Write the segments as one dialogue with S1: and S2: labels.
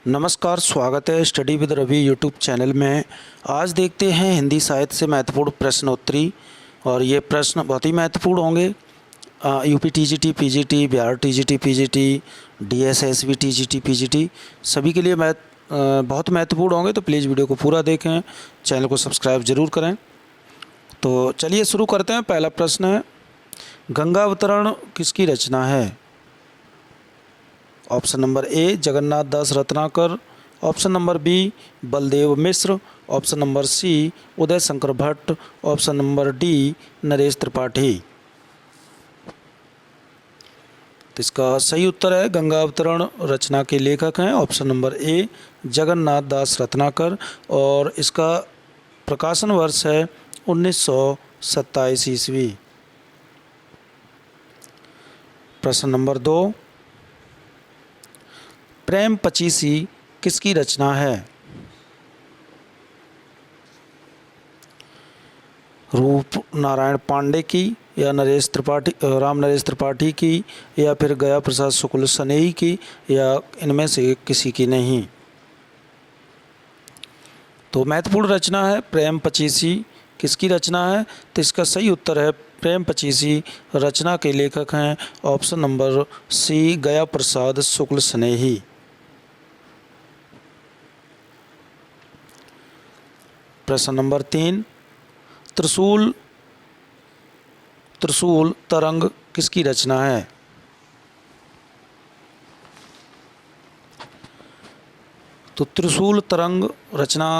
S1: नमस्कार, स्वागत है study with Ravi YouTube channel में। आज देखते हैं हिंदी साहित्य से महत्वपूर्ण प्रश्नोत्तरी और ये प्रश्न बहुत ही महत्वपूर्ण होंगे। UP TGT PGT, Bihar TGT PGT, DSSB TGT PGT सभी के लिए बहुत महत्वपूर्ण होंगे। तो प्लीज़ वीडियो को पूरा देखें, चैनल को सब्सक्राइब ज़रूर करें। तो चलिए शुरू करते हैं। पहला प्रश्न है, गंगावतरण किसकी रचना है? Option number A Jagannath Das Ratnakar, option number B Baldev Mishra, option number C Uday Shankar Bhatt, option number D Naresh Tripathi. तो इसका सही उत्तर है गंगावतरण रचना के लेखक हैं option number A Jagannath Das Ratnakar और इसका प्रकाशन वर्ष है 1927 ईस्वी। प्रश्न नंबर 2, प्रेम पचीसी किसकी रचना है? रूप नारायण पांडे की या नरेश त्रिपाठी, राम नरेश त्रिपाठी की या फिर गया प्रसाद शुक्ल सनेही की या इनमें से किसी की नहीं। तो महत्वपूर्ण रचना है प्रेम पचीसी किसकी रचना है? तो इसका सही उत्तर है प्रेम पचीसी रचना के लेखक हैं ऑप्शन नंबर सी गया प्रसाद शुक्ल स्नेही। प्रश्न नंबर 3, त्रिशूल तरंग किसकी रचना है? तो त्रिशूल तरंग रचना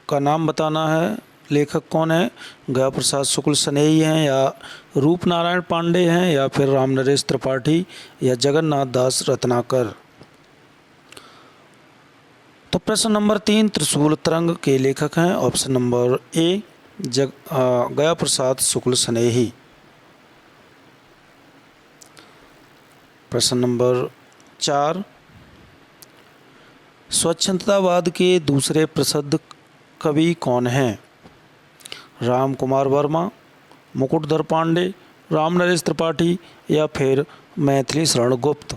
S1: का नाम बताना है, लेखक कौन है? गया प्रसाद शुक्ल स्नेही हैं या रूप नारायण पांडे हैं या फिर राम नरेश त्रिपाठी या जगन्नाथ दास रत्नाकर। तो प्रश्न नंबर 3 त्रिशूल तरंग के लेखक हैं ऑप्शन नंबर ए गया प्रसाद शुक्ल स्नेही। प्रश्न नंबर 4, स्वच्छंदतावाद के दूसरे प्रसिद्ध कवि कौन हैं? राम कुमार वर्मा, मुकुटधर पांडे, राम नरेश त्रिपाठी या फिर मैथिली शरण गुप्त।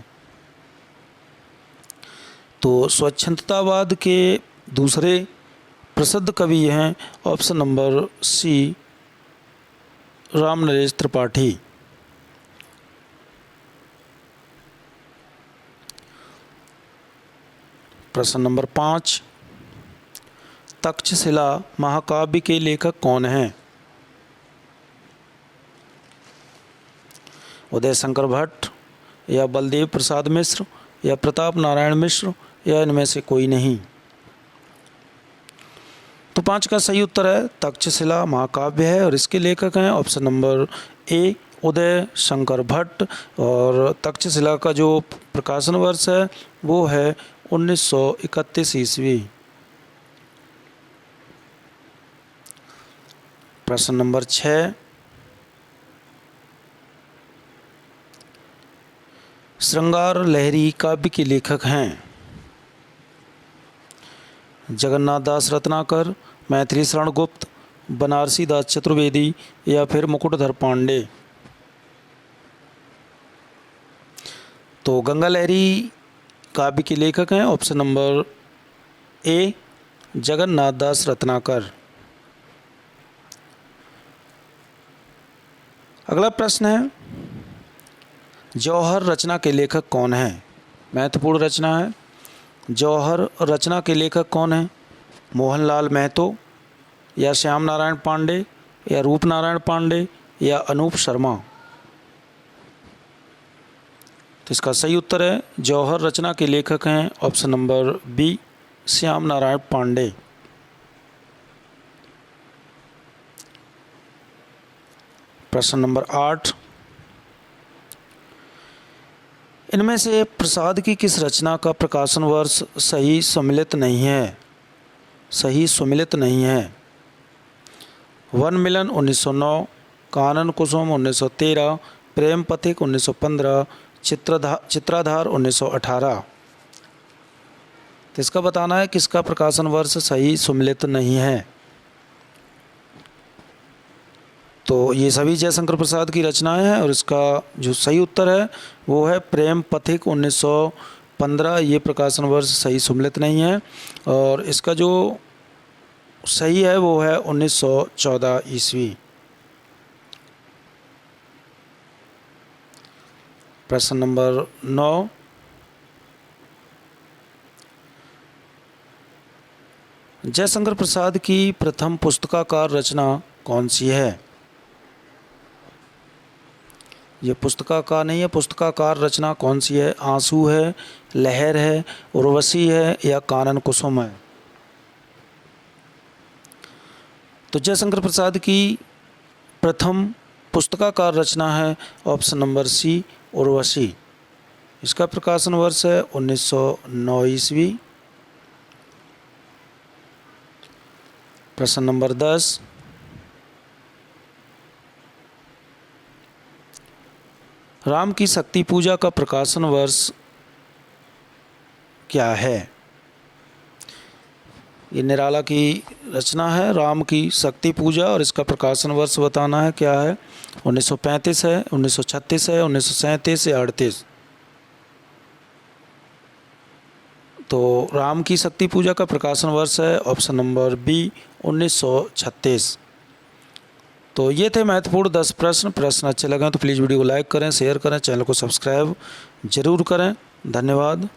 S1: तो स्वच्छंदतावाद के दूसरे प्रसिद्ध कवि हैं option number C Ram Naresh Tripathi. प्रश्न नंबर 5, तक्षशिला महाकाव्य के लेखक कौन हैं? उदय शंकर भट्ट या बलदेव प्रसाद मिश्र या प्रताप नारायण मिश्र या इनमें से कोई नहीं। तो 5 का सही उत्तर है तक्षशिला महाकाव्य है और इसके लेखक हैं ऑप्शन नंबर ए उदय शंकर भट्ट और तक्षशिला का जो प्रकाशन वर्ष है वो है 1931 ईस्वी। प्रश्न नंबर 6, श्रृंगार लहरी काव्य के लेखक हैं जगन्नाथ दास रत्नाकर, मैथिली शरण गुप्त, बनारसी दास चतुर्वेदी या फिर मुकुटधर पांडे। तो गंगा लहरी काव्य के लेखक हैं option number A Jagannath Das Ratnakar. अगला प्रश्न है, जौहर रचना के लेखक कौन है? महत्वपूर्ण रचना है। जौहर रचना के लेखक कौन है? मोहनलाल महतो या श्याम नारायण पांडे या रूप नारायण पांडे या अनूप शर्मा। तो इसका सही उत्तर है जौहर रचना के लेखक हैं option number B Shyam Narayan Pandey. प्रश्न नंबर 8, इनमें से प्रसाद की किस रचना का प्रकाशन वर्ष सही सम्मिलित नहीं है? वन मिलन 1909, कानन कुसुम 1913, प्रेम पथिक 1915, चित्राधार 1918। तो इसका बताना है किसका प्रकाशन वर्ष सही सम्मिलित नहीं है। तो ये सभी जयशंकर प्रसाद की रचनाएं हैं और इसका जो सही उत्तर है वो है प्रेम पथिक 1915 1915 ये प्रकाशन वर्ष सही सम्मिलित नहीं है, और इसका जो सही है वो है 1914 ईस्वी। प्रश्न नंबर 9, जयशंकर प्रसाद की प्रथम पुस्तकाकार रचना कौन सी है? ये पुस्तकाकार नहीं है, पुस्तकाकार रचना कौन सी है? आंसू है, लहर है, उर्वशी है, या कानन कुसुम है? तो जयशंकर प्रसाद की प्रथम पुस्तकाकार रचना है ऑप्शन नंबर सी, उर्वशी। इसका प्रकाशन वर्ष है 1909 ईस्वी। प्रश्न नंबर 10, राम की शक्ति पूजा का प्रकाशन वर्ष क्या है? ये निराला की रचना है, राम की शक्ति पूजा, और इसका प्रकाशन वर्ष बताना है क्या है? 1935 है, 1936 है, 1937 या 38? तो राम की शक्ति पूजा का प्रकाशन वर्ष है ऑप्शन नंबर बी, 1936। तो ये थे महत्वपूर्ण 10 प्रश्न। प्रश्न अच्छे लगे तो प्लीज़ वीडियो को लाइक करें, शेयर करें, चैनल को सब्सक्राइब जरूर करें। धन्यवाद।